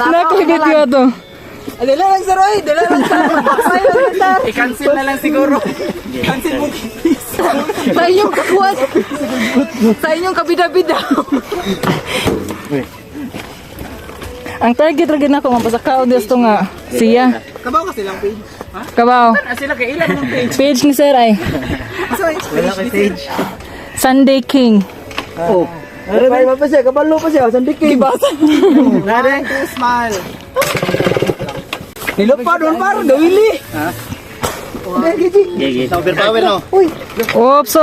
Nakibityo to. Dala lang sir, oy. Dala lang sir. I-cancel na lang siguro. I-cancel mo. Sa inyong kakuan. Sa inyong kabida-bida. Ang target lagi na ako mapasakaw dito nga siya. Kabaw kasi lang page. Kabaw. Sila kay ilan ng page. Page ni sir ay Wala kay page. Sunday King. Oh. Ay, pa siya, kabalo pa siya, sandikin. Gibasa. Nare, smile. Nilo pa doon par, gawili. Ha? Gigi. Overpower no. Uy, Ops.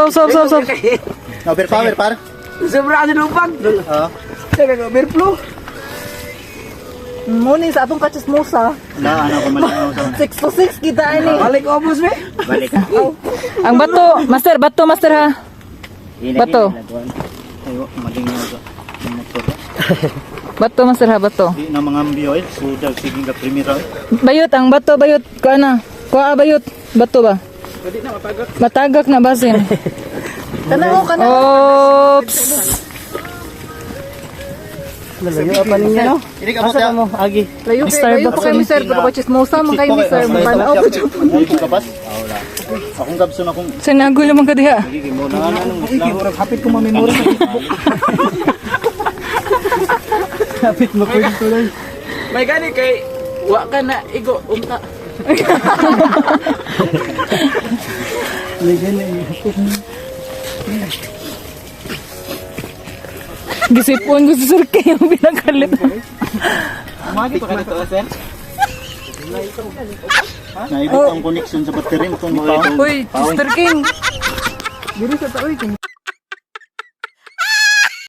Overpower par. sobra kasi lupag. Oo. Sige, overflow. Muni sa atong kachismosa. Na ano ko man sa 6 to 6 kita ini. Balik obos me. balik. Ang bato master ha. Bato. Ayo, maling nga motor. Bato master ha, bato. Di na mga ambiyo so dag sige ka primera. Bayot ang bato bayot ko ana. Kuha bayot bato ba? Pwede na mapagod. Matagak na basin. Kanaw. Ops. Lalayo pa ninyo no. Ini ka mo Agi. Layo Starbucks pa kami sir, pero kachismosa man kayo sir. Banaw pa jud. Ay kapas. Wala. Akong gabson akong Sinagoy naman ka diha. gigi mo na anong Islam. Hapit ko mamemori sa Facebook. Hapit mo ko tuloy. May gani kay wa ka na igo unta. Gisipon ko si Sir Kay yung pinakalit. Magi pa ka to sir. Naibot ang connection sa battery ko ni Pao. Uy, Mr. King. Diri sa taoy king.